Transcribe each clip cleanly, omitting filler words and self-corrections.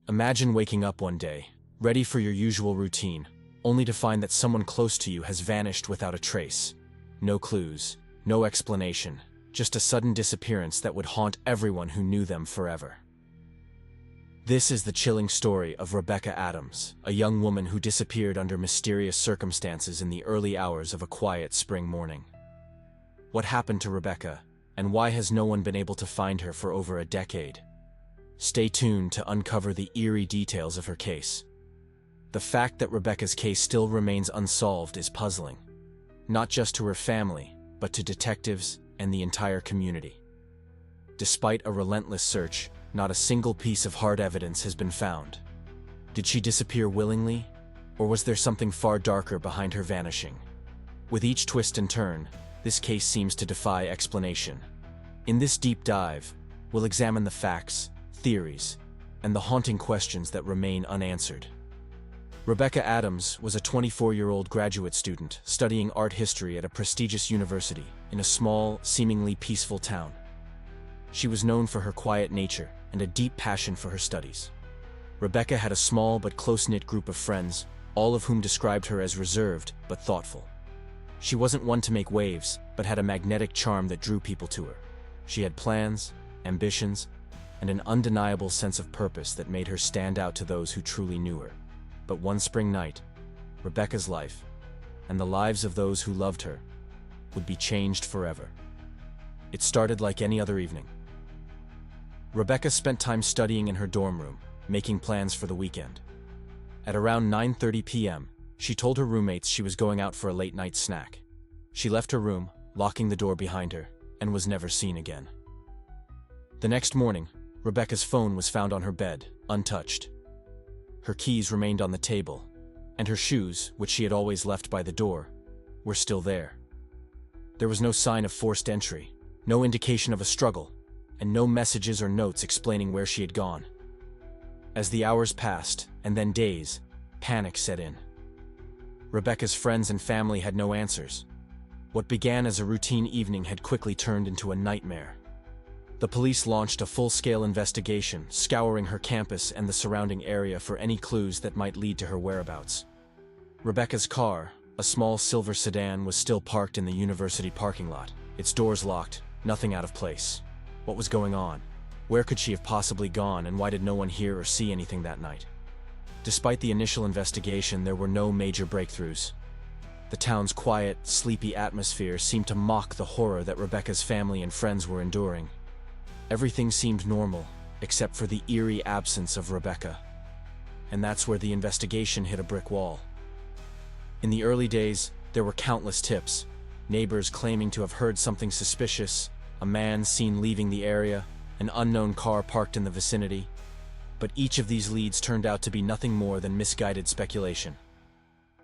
Imagine waking up one day, ready for your usual routine, only to find that someone close to you has vanished without a trace. No clues, no explanation, just a sudden disappearance that would haunt everyone who knew them forever. This is the chilling story of Rebecca Adams, a young woman who disappeared under mysterious circumstances in the early hours of a quiet spring morning. What happened to Rebecca, and why has no one been able to find her for over a decade? Stay tuned to uncover the eerie details of her case. The fact that Rebecca's case still remains unsolved is puzzling, not just to her family, but to detectives and the entire community. Despite a relentless search, not a single piece of hard evidence has been found. Did she disappear willingly, or was there something far darker behind her vanishing? With each twist and turn, this case seems to defy explanation. In this deep dive, we'll examine the facts, theories, and the haunting questions that remain unanswered. Rebecca Adams was a 24-year-old graduate student studying art history at a prestigious university in a small, seemingly peaceful town. She was known for her quiet nature and a deep passion for her studies. Rebecca had a small but close-knit group of friends, all of whom described her as reserved but thoughtful. She wasn't one to make waves, but had a magnetic charm that drew people to her. She had plans, ambitions, and an undeniable sense of purpose that made her stand out to those who truly knew her. But one spring night, Rebecca's life, and the lives of those who loved her, would be changed forever. It started like any other evening. Rebecca spent time studying in her dorm room, making plans for the weekend. At around 9:30 p.m., she told her roommates she was going out for a late-night snack. She left her room, locking the door behind her, and was never seen again. The next morning, Rebecca's phone was found on her bed, untouched. Her keys remained on the table, and her shoes, which she had always left by the door, were still there. There was no sign of forced entry, no indication of a struggle, and no messages or notes explaining where she had gone. As the hours passed, and then days, panic set in. Rebecca's friends and family had no answers. What began as a routine evening had quickly turned into a nightmare. The police launched a full-scale investigation, scouring her campus and the surrounding area for any clues that might lead to her whereabouts. Rebecca's car, a small silver sedan, was still parked in the university parking lot, its doors locked, nothing out of place. What was going on? Where could she have possibly gone, and why did no one hear or see anything that night? Despite the initial investigation, there were no major breakthroughs. The town's quiet, sleepy atmosphere seemed to mock the horror that Rebecca's family and friends were enduring. Everything seemed normal, except for the eerie absence of Rebecca. And that's where the investigation hit a brick wall. In the early days, there were countless tips. Neighbors claiming to have heard something suspicious, a man seen leaving the area, an unknown car parked in the vicinity. But each of these leads turned out to be nothing more than misguided speculation.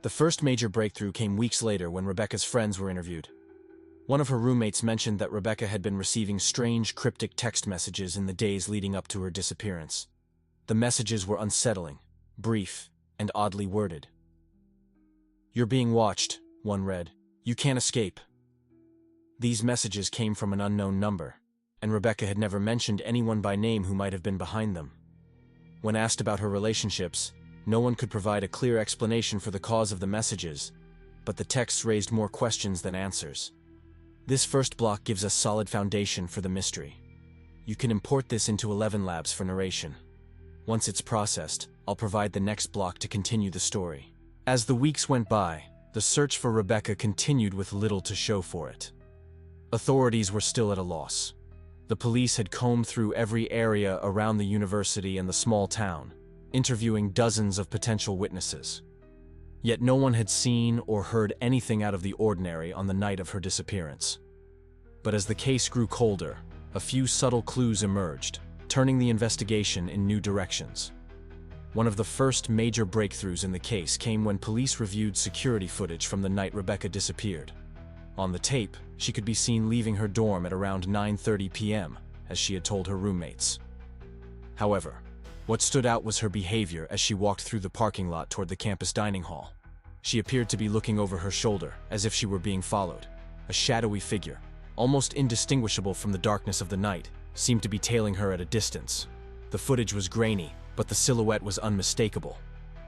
The first major breakthrough came weeks later when Rebecca's friends were interviewed. One of her roommates mentioned that Rebecca had been receiving strange, cryptic text messages in the days leading up to her disappearance. The messages were unsettling, brief, and oddly worded. "You're being watched," one read. "You can't escape." These messages came from an unknown number, and Rebecca had never mentioned anyone by name who might have been behind them. When asked about her relationships, no one could provide a clear explanation for the cause of the messages, but the texts raised more questions than answers. This first block gives us solid foundation for the mystery. You can import this into 11 Labs for narration. Once it's processed, I'll provide the next block to continue the story. As the weeks went by, the search for Rebecca continued with little to show for it. Authorities were still at a loss. The police had combed through every area around the university and the small town, interviewing dozens of potential witnesses. Yet no one had seen or heard anything out of the ordinary on the night of her disappearance. But as the case grew colder, a few subtle clues emerged, turning the investigation in new directions. One of the first major breakthroughs in the case came when police reviewed security footage from the night Rebecca disappeared. On the tape, she could be seen leaving her dorm at around 9:30 p.m., as she had told her roommates. However, what stood out was her behavior as she walked through the parking lot toward the campus dining hall. She appeared to be looking over her shoulder, as if she were being followed. A shadowy figure, almost indistinguishable from the darkness of the night, seemed to be tailing her at a distance. The footage was grainy, But the silhouette was unmistakable.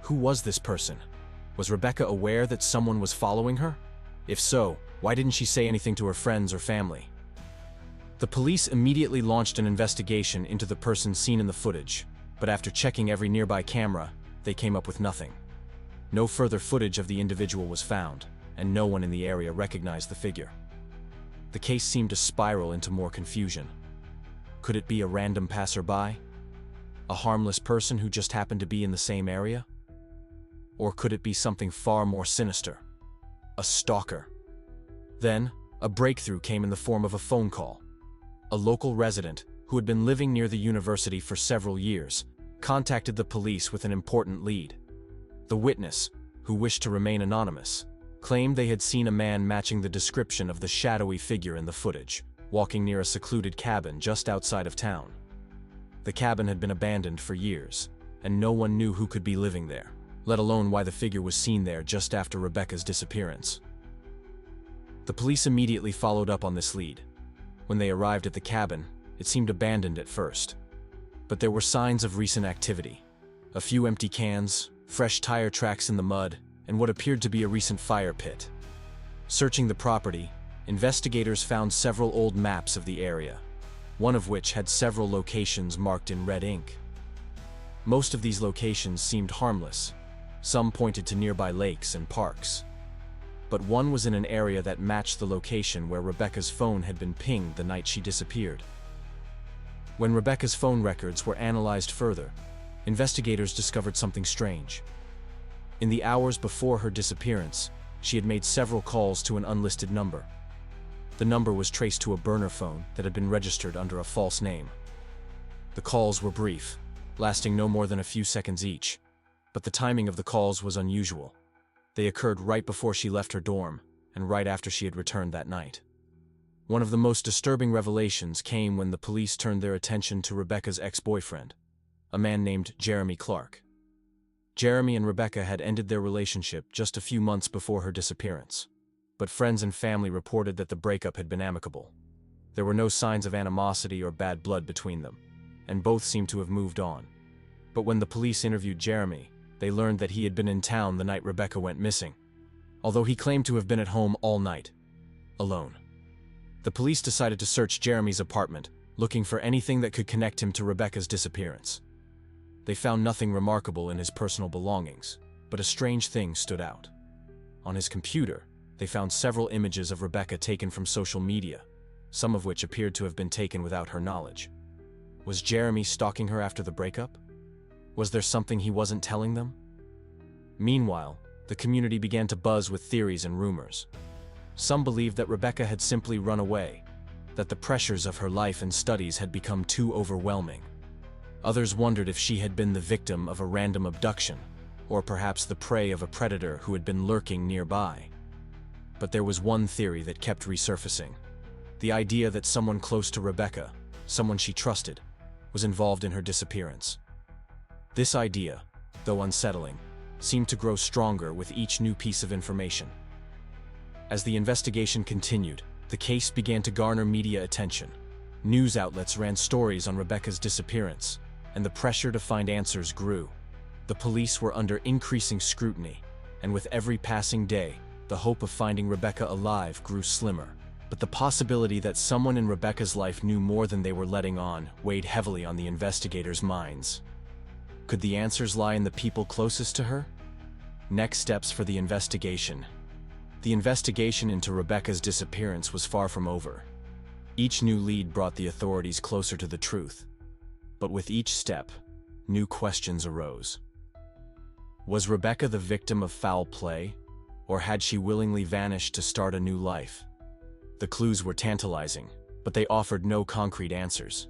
Who was this person? Was Rebecca aware that someone was following her? If so, why didn't she say anything to her friends or family? The police immediately launched an investigation into the person seen in the footage, but after checking every nearby camera, they came up with nothing. No further footage of the individual was found, and no one in the area recognized the figure. The case seemed to spiral into more confusion. Could it be a random passerby? A harmless person who just happened to be in the same area? Or could it be something far more sinister? A stalker? Then, a breakthrough came in the form of a phone call. A local resident, who had been living near the university for several years, contacted the police with an important lead. The witness, who wished to remain anonymous, claimed they had seen a man matching the description of the shadowy figure in the footage, walking near a secluded cabin just outside of town. The cabin had been abandoned for years, and no one knew who could be living there, let alone why the figure was seen there just after Rebecca's disappearance. The police immediately followed up on this lead. When they arrived at the cabin, it seemed abandoned at first. But there were signs of recent activity. A few empty cans, fresh tire tracks in the mud, and what appeared to be a recent fire pit. Searching the property, investigators found several old maps of the area, one of which had several locations marked in red ink. Most of these locations seemed harmless. Some pointed to nearby lakes and parks. But one was in an area that matched the location where Rebecca's phone had been pinged the night she disappeared. When Rebecca's phone records were analyzed further, investigators discovered something strange. In the hours before her disappearance, she had made several calls to an unlisted number. The number was traced to a burner phone that had been registered under a false name. The calls were brief, lasting no more than a few seconds each, but the timing of the calls was unusual. They occurred right before she left her dorm, and right after she had returned that night. One of the most disturbing revelations came when the police turned their attention to Rebecca's ex-boyfriend, a man named Jeremy Clark. Jeremy and Rebecca had ended their relationship just a few months before her disappearance, but friends and family reported that the breakup had been amicable. There were no signs of animosity or bad blood between them, and both seemed to have moved on. But when the police interviewed Jeremy, they learned that he had been in town the night Rebecca went missing, although he claimed to have been at home all night, alone. The police decided to search Jeremy's apartment, looking for anything that could connect him to Rebecca's disappearance. They found nothing remarkable in his personal belongings, but a strange thing stood out. On his computer, they found several images of Rebecca taken from social media, some of which appeared to have been taken without her knowledge. Was Jeremy stalking her after the breakup? Was there something he wasn't telling them? Meanwhile, the community began to buzz with theories and rumors. Some believed that Rebecca had simply run away, that the pressures of her life and studies had become too overwhelming. Others wondered if she had been the victim of a random abduction, or perhaps the prey of a predator who had been lurking nearby. But there was one theory that kept resurfacing: the idea that someone close to Rebecca, someone she trusted, was involved in her disappearance. This idea, though unsettling, seemed to grow stronger with each new piece of information. As the investigation continued, the case began to garner media attention. News outlets ran stories on Rebecca's disappearance, and the pressure to find answers grew. The police were under increasing scrutiny, and with every passing day, the hope of finding Rebecca alive grew slimmer. But the possibility that someone in Rebecca's life knew more than they were letting on weighed heavily on the investigators' minds. Could the answers lie in the people closest to her? Next steps for the investigation. The investigation into Rebecca's disappearance was far from over. Each new lead brought the authorities closer to the truth. But with each step, new questions arose. Was Rebecca the victim of foul play, or had she willingly vanished to start a new life? The clues were tantalizing, but they offered no concrete answers.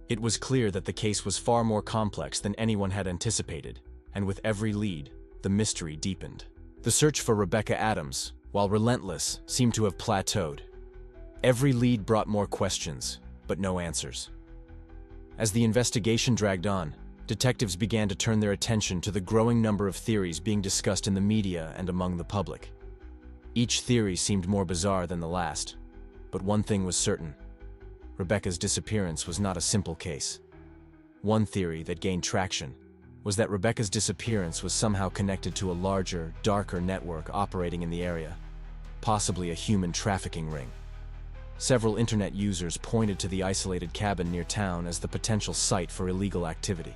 It was clear that the case was far more complex than anyone had anticipated, and with every lead, the mystery deepened. The search for Rebecca Adams, while relentless, seemed to have plateaued. Every lead brought more questions, but no answers. As the investigation dragged on, detectives began to turn their attention to the growing number of theories being discussed in the media and among the public. Each theory seemed more bizarre than the last, but one thing was certain: Rebecca's disappearance was not a simple case. One theory that gained traction was that Rebecca's disappearance was somehow connected to a larger, darker network operating in the area, possibly a human trafficking ring. Several internet users pointed to the isolated cabin near town as the potential site for illegal activity.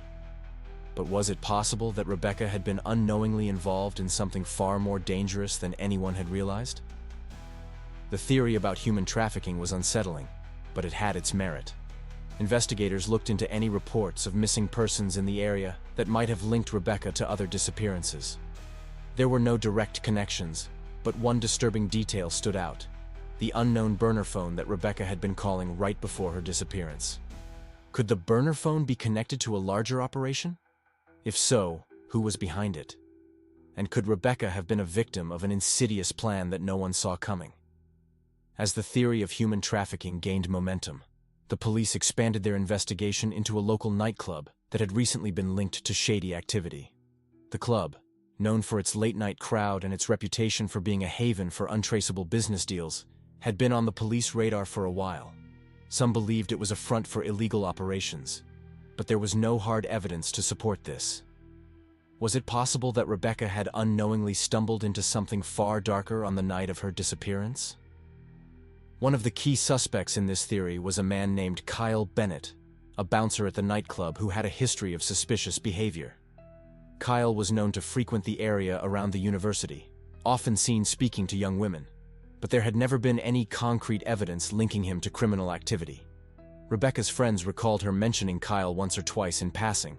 But was it possible that Rebecca had been unknowingly involved in something far more dangerous than anyone had realized? The theory about human trafficking was unsettling, but it had its merit. Investigators looked into any reports of missing persons in the area that might have linked Rebecca to other disappearances. There were no direct connections, but one disturbing detail stood out: the unknown burner phone that Rebecca had been calling right before her disappearance. Could the burner phone be connected to a larger operation? If so, who was behind it? And could Rebecca have been a victim of an insidious plan that no one saw coming? As the theory of human trafficking gained momentum, the police expanded their investigation into a local nightclub that had recently been linked to shady activity. The club, known for its late-night crowd and its reputation for being a haven for untraceable business deals, had been on the police radar for a while. Some believed it was a front for illegal operations, but there was no hard evidence to support this. Was it possible that Rebecca had unknowingly stumbled into something far darker on the night of her disappearance? One of the key suspects in this theory was a man named Kyle Bennett, a bouncer at the nightclub who had a history of suspicious behavior. Kyle was known to frequent the area around the university, often seen speaking to young women, but there had never been any concrete evidence linking him to criminal activity. Rebecca's friends recalled her mentioning Kyle once or twice in passing,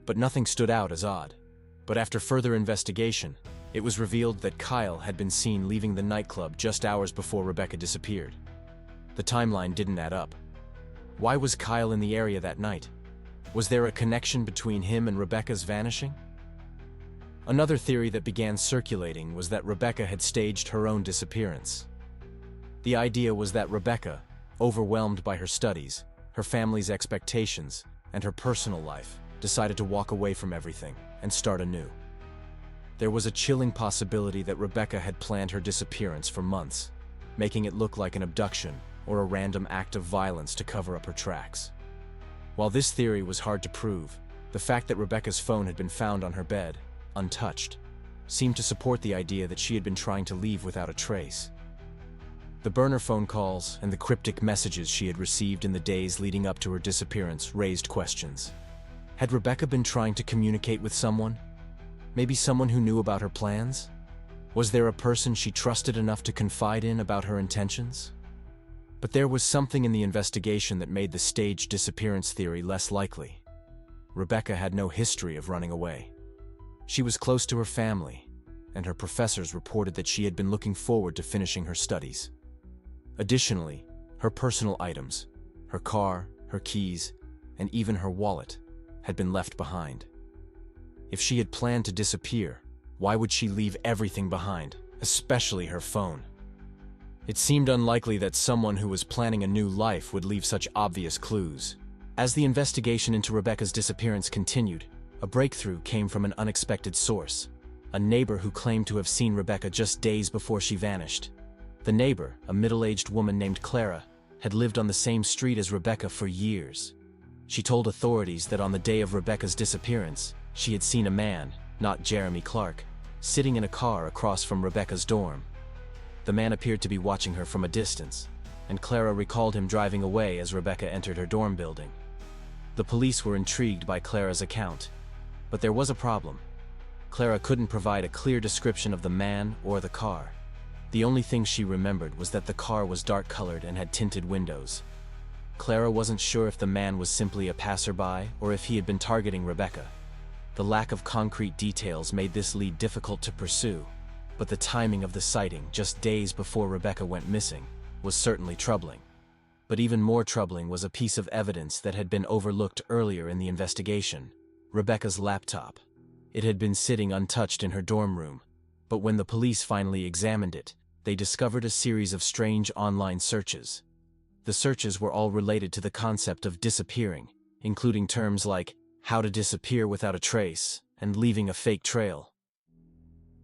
but nothing stood out as odd. But after further investigation, it was revealed that Kyle had been seen leaving the nightclub just hours before Rebecca disappeared. The timeline didn't add up. Why was Kyle in the area that night? Was there a connection between him and Rebecca's vanishing? Another theory that began circulating was that Rebecca had staged her own disappearance. The idea was that Rebecca, overwhelmed by her studies, her family's expectations, and her personal life, decided to walk away from everything and start anew. There was a chilling possibility that Rebecca had planned her disappearance for months, making it look like an abduction or a random act of violence to cover up her tracks. While this theory was hard to prove, the fact that Rebecca's phone had been found on her bed, untouched, seemed to support the idea that she had been trying to leave without a trace. The burner phone calls and the cryptic messages she had received in the days leading up to her disappearance raised questions. Had Rebecca been trying to communicate with someone? Maybe someone who knew about her plans? Was there a person she trusted enough to confide in about her intentions? But there was something in the investigation that made the staged disappearance theory less likely. Rebecca had no history of running away. She was close to her family, and her professors reported that she had been looking forward to finishing her studies. Additionally, her personal items, her car, her keys, and even her wallet, had been left behind. If she had planned to disappear, why would she leave everything behind, especially her phone? It seemed unlikely that someone who was planning a new life would leave such obvious clues. As the investigation into Rebecca's disappearance continued, a breakthrough came from an unexpected source: a neighbor who claimed to have seen Rebecca just days before she vanished. The neighbor, a middle-aged woman named Clara, had lived on the same street as Rebecca for years. She told authorities that on the day of Rebecca's disappearance, she had seen a man, not Jeremy Clark, sitting in a car across from Rebecca's dorm. The man appeared to be watching her from a distance, and Clara recalled him driving away as Rebecca entered her dorm building. The police were intrigued by Clara's account, but there was a problem. Clara couldn't provide a clear description of the man or the car. The only thing she remembered was that the car was dark-colored and had tinted windows. Clara wasn't sure if the man was simply a passerby or if he had been targeting Rebecca. The lack of concrete details made this lead difficult to pursue, but the timing of the sighting, just days before Rebecca went missing, was certainly troubling. But even more troubling was a piece of evidence that had been overlooked earlier in the investigation: Rebecca's laptop. It had been sitting untouched in her dorm room, but when the police finally examined it, they discovered a series of strange online searches. The searches were all related to the concept of disappearing, including terms like how to disappear without a trace and leaving a fake trail.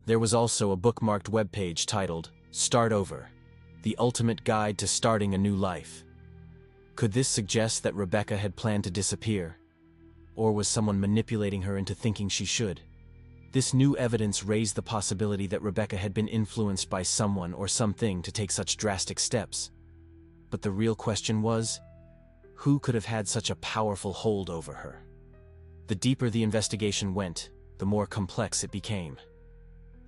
There was also a bookmarked webpage titled "Start Over: The Ultimate Guide to Starting a New Life." Could this suggest that Rebecca had planned to disappear? or was someone manipulating her into thinking she should? This new evidence raised the possibility that Rebecca had been influenced by someone or something to take such drastic steps. But the real question was, who could have had such a powerful hold over her? The deeper the investigation went, the more complex it became.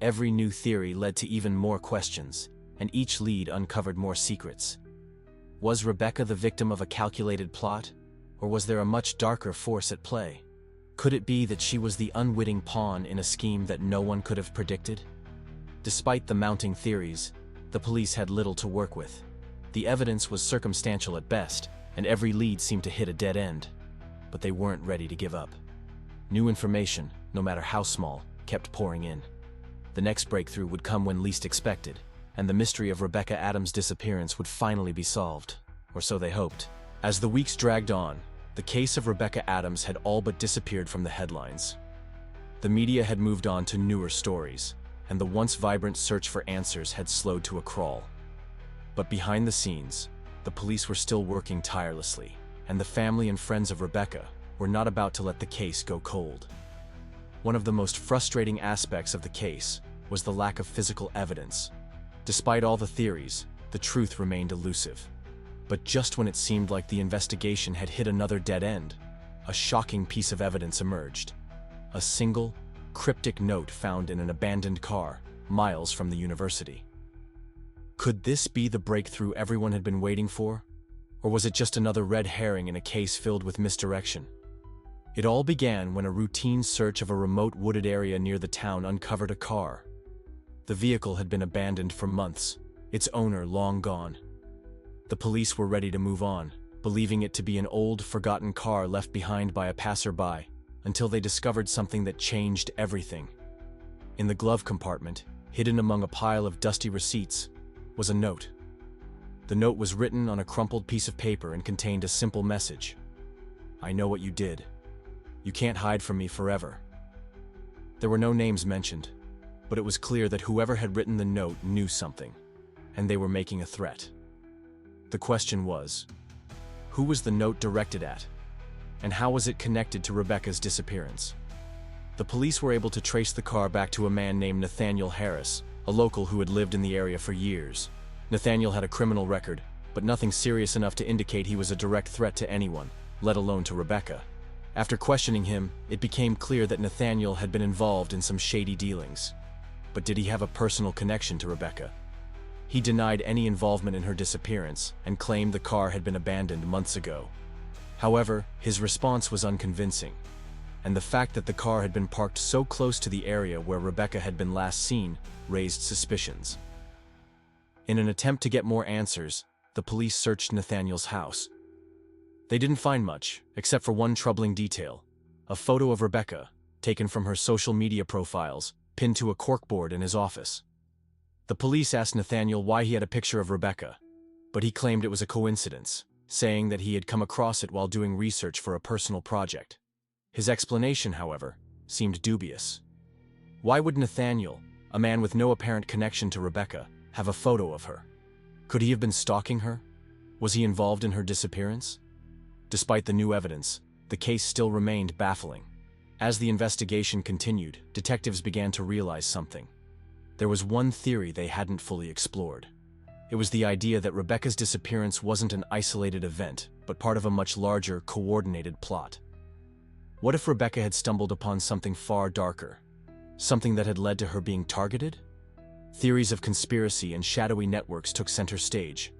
Every new theory led to even more questions, and each lead uncovered more secrets. Was Rebecca the victim of a calculated plot, or was there a much darker force at play? Could it be that she was the unwitting pawn in a scheme that no one could have predicted? Despite the mounting theories, the police had little to work with. The evidence was circumstantial at best, and every lead seemed to hit a dead end. But they weren't ready to give up. New information, no matter how small, kept pouring in. The next breakthrough would come when least expected, and the mystery of Rebecca Adams' disappearance would finally be solved, or so they hoped. As the weeks dragged on, the case of Rebecca Adams had all but disappeared from the headlines. The media had moved on to newer stories, and the once vibrant search for answers had slowed to a crawl. But behind the scenes, the police were still working tirelessly, and the family and friends of Rebecca were not about to let the case go cold. One of the most frustrating aspects of the case was the lack of physical evidence. Despite all the theories, the truth remained elusive. But just when it seemed like the investigation had hit another dead end, a shocking piece of evidence emerged. A single, cryptic note found in an abandoned car, miles from the university. Could this be the breakthrough everyone had been waiting for? Or was it just another red herring in a case filled with misdirection? It all began when a routine search of a remote wooded area near the town uncovered a car. The vehicle had been abandoned for months, its owner long gone. The police were ready to move on, believing it to be an old, forgotten car left behind by a passerby, until they discovered something that changed everything. In the glove compartment, hidden among a pile of dusty receipts, was a note. The note was written on a crumpled piece of paper and contained a simple message. "I know what you did. You can't hide from me forever." There were no names mentioned, but it was clear that whoever had written the note knew something, and they were making a threat. The question was, who was the note directed at, and how was it connected to Rebecca's disappearance? The police were able to trace the car back to a man named Nathaniel Harris, a local who had lived in the area for years. Nathaniel had a criminal record, but nothing serious enough to indicate he was a direct threat to anyone, let alone to Rebecca. After questioning him, it became clear that Nathaniel had been involved in some shady dealings. But did he have a personal connection to Rebecca? He denied any involvement in her disappearance and claimed the car had been abandoned months ago. However, his response was unconvincing, and the fact that the car had been parked so close to the area where Rebecca had been last seen raised suspicions. In an attempt to get more answers, the police searched Nathaniel's house. They didn't find much, except for one troubling detail: a photo of Rebecca, taken from her social media profiles, pinned to a corkboard in his office. The police asked Nathaniel why he had a picture of Rebecca, but he claimed it was a coincidence, saying that he had come across it while doing research for a personal project. His explanation, however, seemed dubious. Why would Nathaniel, a man with no apparent connection to Rebecca, have a photo of her? Could he have been stalking her? Was he involved in her disappearance? Despite the new evidence, the case still remained baffling. As the investigation continued, detectives began to realize something. There was one theory they hadn't fully explored. It was the idea that Rebecca's disappearance wasn't an isolated event, but part of a much larger, coordinated plot. What if Rebecca had stumbled upon something far darker? Something that had led to her being targeted? Theories of conspiracy and shadowy networks took center stage.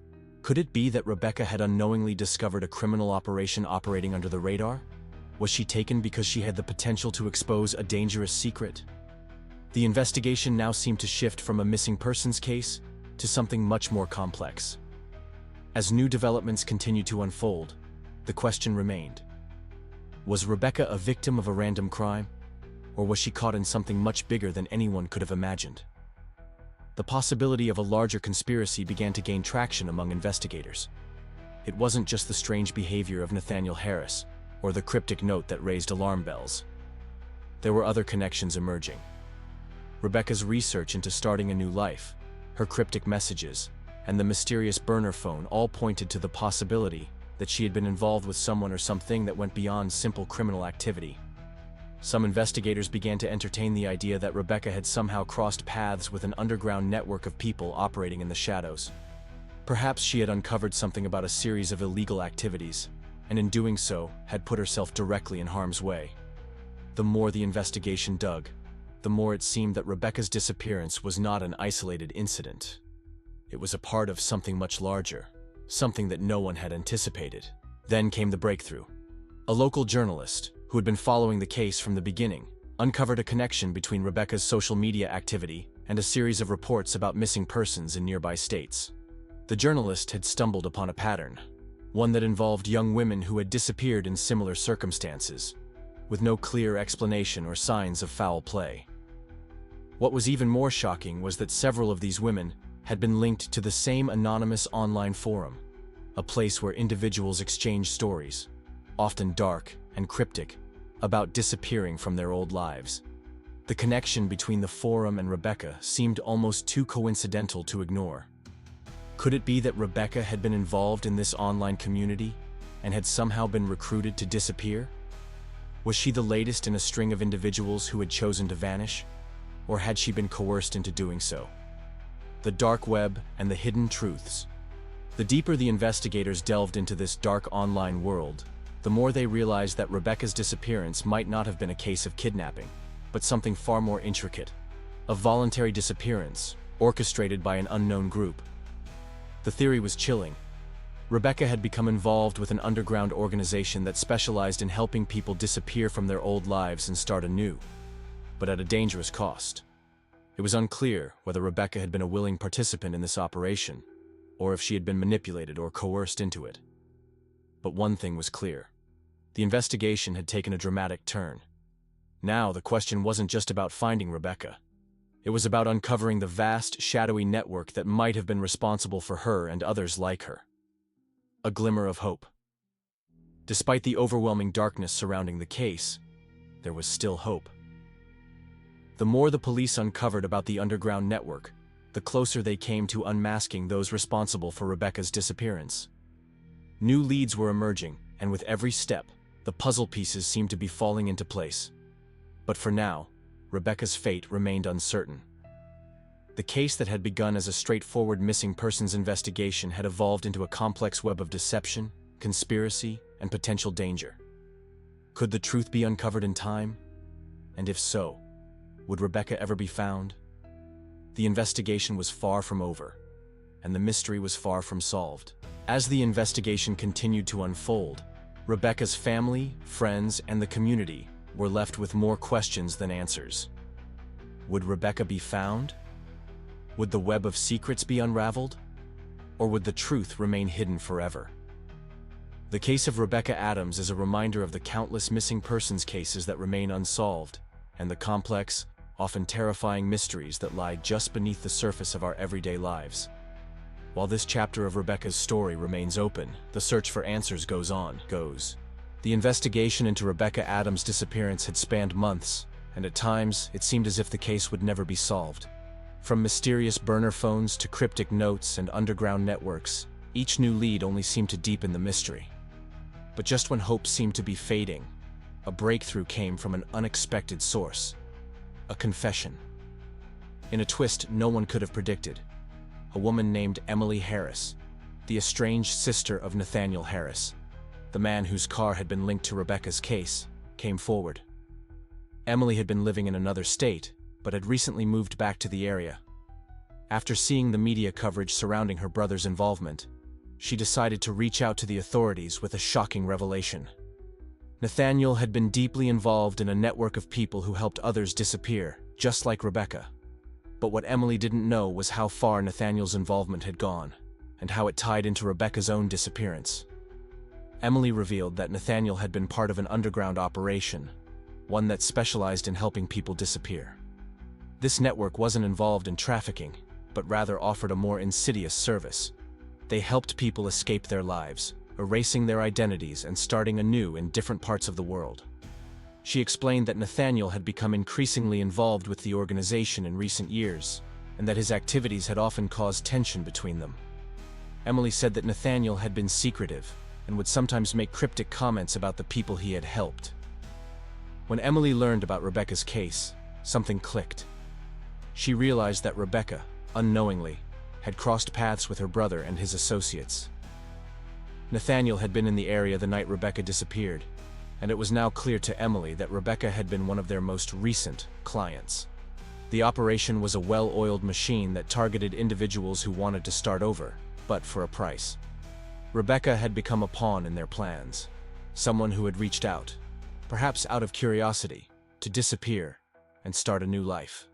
Could it be that Rebecca had unknowingly discovered a criminal operation operating under the radar? Was she taken because she had the potential to expose a dangerous secret? The investigation now seemed to shift from a missing persons case to something much more complex. As new developments continued to unfold, the question remained: was Rebecca a victim of a random crime, or was she caught in something much bigger than anyone could have imagined? The possibility of a larger conspiracy began to gain traction among investigators. It wasn't just the strange behavior of Nathaniel Harris, or the cryptic note that raised alarm bells. There were other connections emerging. Rebecca's research into starting a new life, her cryptic messages, and the mysterious burner phone all pointed to the possibility that she had been involved with someone or something that went beyond simple criminal activity. Some investigators began to entertain the idea that Rebecca had somehow crossed paths with an underground network of people operating in the shadows. Perhaps she had uncovered something about a series of illegal activities, and in doing so, had put herself directly in harm's way. The more the investigation dug, the more it seemed that Rebecca's disappearance was not an isolated incident. It was a part of something much larger, something that no one had anticipated. Then came the breakthrough. A local journalist, who had been following the case from the beginning, uncovered a connection between Rebecca's social media activity and a series of reports about missing persons in nearby states. The journalist had stumbled upon a pattern, one that involved young women who had disappeared in similar circumstances, with no clear explanation or signs of foul play. What was even more shocking was that several of these women had been linked to the same anonymous online forum, a place where individuals exchanged stories, often dark and cryptic, about disappearing from their old lives. The connection between the forum and Rebecca seemed almost too coincidental to ignore. Could it be that Rebecca had been involved in this online community and had somehow been recruited to disappear? Was she the latest in a string of individuals who had chosen to vanish, or had she been coerced into doing so? The dark web and the hidden truths. The deeper the investigators delved into this dark online world, the more they realized that Rebecca's disappearance might not have been a case of kidnapping, but something far more intricate, a voluntary disappearance orchestrated by an unknown group. The theory was chilling. Rebecca had become involved with an underground organization that specialized in helping people disappear from their old lives and start anew, but at a dangerous cost. It was unclear whether Rebecca had been a willing participant in this operation, or if she had been manipulated or coerced into it. But one thing was clear. The investigation had taken a dramatic turn. Now the question wasn't just about finding Rebecca. It was about uncovering the vast, shadowy network that might have been responsible for her and others like her. A glimmer of hope. Despite the overwhelming darkness surrounding the case, there was still hope. The more the police uncovered about the underground network, the closer they came to unmasking those responsible for Rebecca's disappearance. New leads were emerging, and with every step, the puzzle pieces seemed to be falling into place. But for now, Rebecca's fate remained uncertain. The case that had begun as a straightforward missing persons investigation had evolved into a complex web of deception, conspiracy, and potential danger. Could the truth be uncovered in time? And if so, would Rebecca ever be found? The investigation was far from over, and the mystery was far from solved. As the investigation continued to unfold, Rebecca's family, friends, and the community were left with more questions than answers. Would Rebecca be found? Would the web of secrets be unraveled? Or would the truth remain hidden forever? The case of Rebecca Adams is a reminder of the countless missing persons cases that remain unsolved, and the complex, often terrifying mysteries that lie just beneath the surface of our everyday lives. While this chapter of Rebecca's story remains open, the search for answers goes on. The investigation into Rebecca Adams' disappearance had spanned months, and at times it seemed as if the case would never be solved. From mysterious burner phones to cryptic notes and underground networks, each new lead only seemed to deepen the mystery. But just when hope seemed to be fading, a breakthrough came from an unexpected source. A confession. In a twist no one could have predicted, a woman named Emily Harris, the estranged sister of Nathaniel Harris, the man whose car had been linked to Rebecca's case, came forward. Emily had been living in another state, but had recently moved back to the area. After seeing the media coverage surrounding her brother's involvement, she decided to reach out to the authorities with a shocking revelation. Nathaniel had been deeply involved in a network of people who helped others disappear, just like Rebecca. But what Emily didn't know was how far Nathaniel's involvement had gone, and how it tied into Rebecca's own disappearance. Emily revealed that Nathaniel had been part of an underground operation, one that specialized in helping people disappear. This network wasn't involved in trafficking, but rather offered a more insidious service. They helped people escape their lives, erasing their identities and starting anew in different parts of the world. She explained that Nathaniel had become increasingly involved with the organization in recent years, and that his activities had often caused tension between them. Emily said that Nathaniel had been secretive, and would sometimes make cryptic comments about the people he had helped. When Emily learned about Rebecca's case, something clicked. She realized that Rebecca, unknowingly, had crossed paths with her brother and his associates. Nathaniel had been in the area the night Rebecca disappeared, and it was now clear to Emily that Rebecca had been one of their most recent clients. The operation was a well-oiled machine that targeted individuals who wanted to start over, but for a price. Rebecca had become a pawn in their plans, someone who had reached out, perhaps out of curiosity, to disappear and start a new life.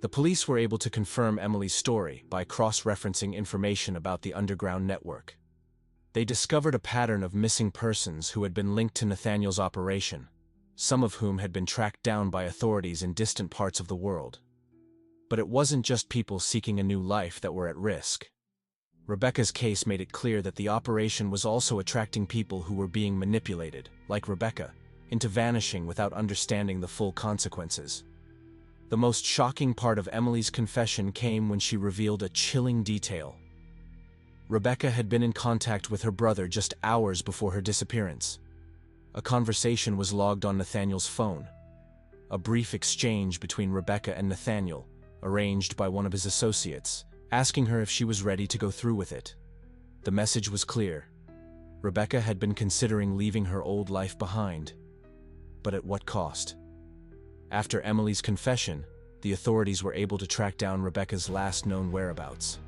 The police were able to confirm Emily's story by cross-referencing information about the underground network. They discovered a pattern of missing persons who had been linked to Nathaniel's operation, some of whom had been tracked down by authorities in distant parts of the world. But it wasn't just people seeking a new life that were at risk. Rebecca's case made it clear that the operation was also attracting people who were being manipulated, like Rebecca, into vanishing without understanding the full consequences. The most shocking part of Emily's confession came when she revealed a chilling detail. Rebecca had been in contact with her brother just hours before her disappearance. A conversation was logged on Nathaniel's phone. A brief exchange between Rebecca and Nathaniel, arranged by one of his associates, asking her if she was ready to go through with it. The message was clear. Rebecca had been considering leaving her old life behind. But at what cost? After Emily's confession, the authorities were able to track down Rebecca's last known whereabouts.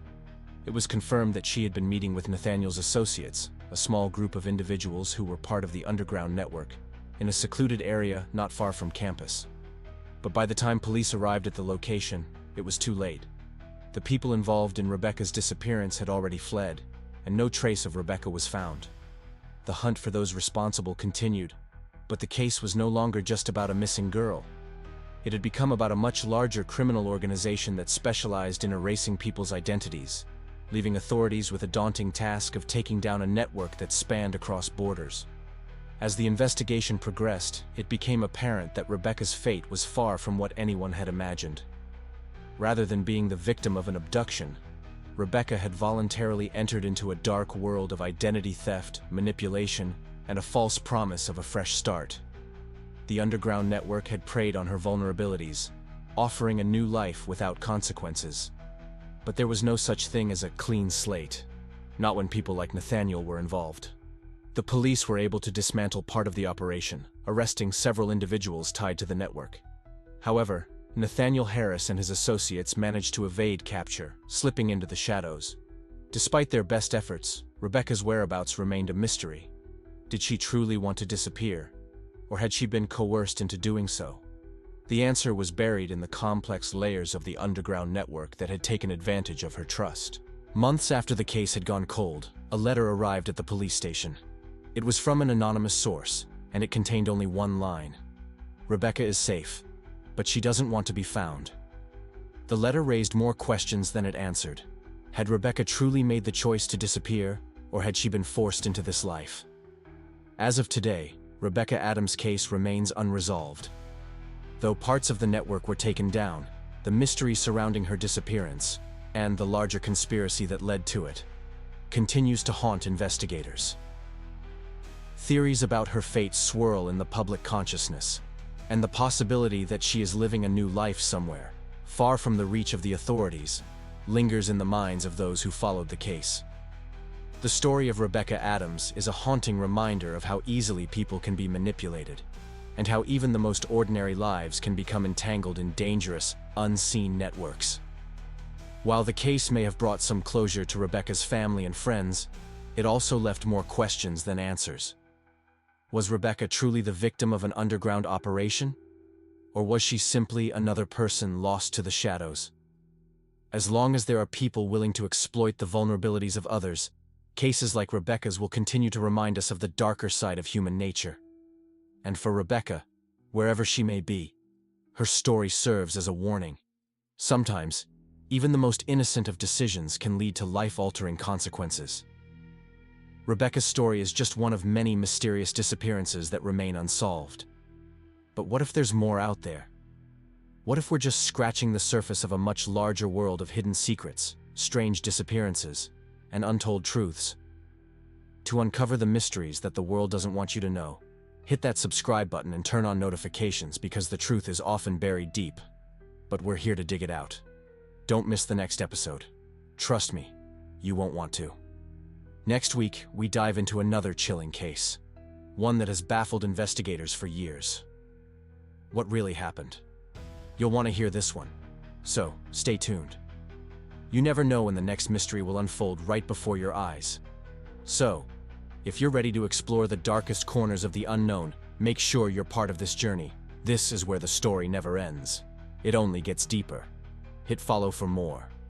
It was confirmed that she had been meeting with Nathaniel's associates, a small group of individuals who were part of the underground network, in a secluded area not far from campus. But by the time police arrived at the location, it was too late. The people involved in Rebecca's disappearance had already fled, and no trace of Rebecca was found. The hunt for those responsible continued, but the case was no longer just about a missing girl. It had become about a much larger criminal organization that specialized in erasing people's identities, leaving authorities with a daunting task of taking down a network that spanned across borders. As the investigation progressed, it became apparent that Rebecca's fate was far from what anyone had imagined. Rather than being the victim of an abduction, Rebecca had voluntarily entered into a dark world of identity theft, manipulation, and a false promise of a fresh start. The underground network had preyed on her vulnerabilities, offering a new life without consequences. But there was no such thing as a clean slate, not when people like Nathaniel were involved. The police were able to dismantle part of the operation, arresting several individuals tied to the network. However, Nathaniel Harris and his associates managed to evade capture, slipping into the shadows. Despite their best efforts, Rebecca's whereabouts remained a mystery. Did she truly want to disappear, or had she been coerced into doing so? The answer was buried in the complex layers of the underground network that had taken advantage of her trust. Months after the case had gone cold, a letter arrived at the police station. It was from an anonymous source, and it contained only one line. Rebecca is safe, but she doesn't want to be found. The letter raised more questions than it answered. Had Rebecca truly made the choice to disappear, or had she been forced into this life? As of today, Rebecca Adams' case remains unresolved. Though parts of the network were taken down, the mystery surrounding her disappearance, and the larger conspiracy that led to it, continues to haunt investigators. Theories about her fate swirl in the public consciousness, and the possibility that she is living a new life somewhere, far from the reach of the authorities, lingers in the minds of those who followed the case. The story of Rebecca Adams is a haunting reminder of how easily people can be manipulated, and how even the most ordinary lives can become entangled in dangerous, unseen networks. While the case may have brought some closure to Rebecca's family and friends, it also left more questions than answers. Was Rebecca truly the victim of an underground operation? Or was she simply another person lost to the shadows? As long as there are people willing to exploit the vulnerabilities of others, cases like Rebecca's will continue to remind us of the darker side of human nature. And for Rebecca, wherever she may be, her story serves as a warning. Sometimes, even the most innocent of decisions can lead to life-altering consequences. Rebecca's story is just one of many mysterious disappearances that remain unsolved. But what if there's more out there? What if we're just scratching the surface of a much larger world of hidden secrets, strange disappearances, and untold truths? to uncover the mysteries that the world doesn't want you to know. Hit that subscribe button and turn on notifications because the truth is often buried deep. But we're here to dig it out. Don't miss the next episode. Trust me, you won't want to. Next week, we dive into another chilling case. One that has baffled investigators for years. What really happened? You'll want to hear this one. So, stay tuned. You never know when the next mystery will unfold right before your eyes. So, if you're ready to explore the darkest corners of the unknown, make sure you're part of this journey. This is where the story never ends. It only gets deeper. Hit follow for more.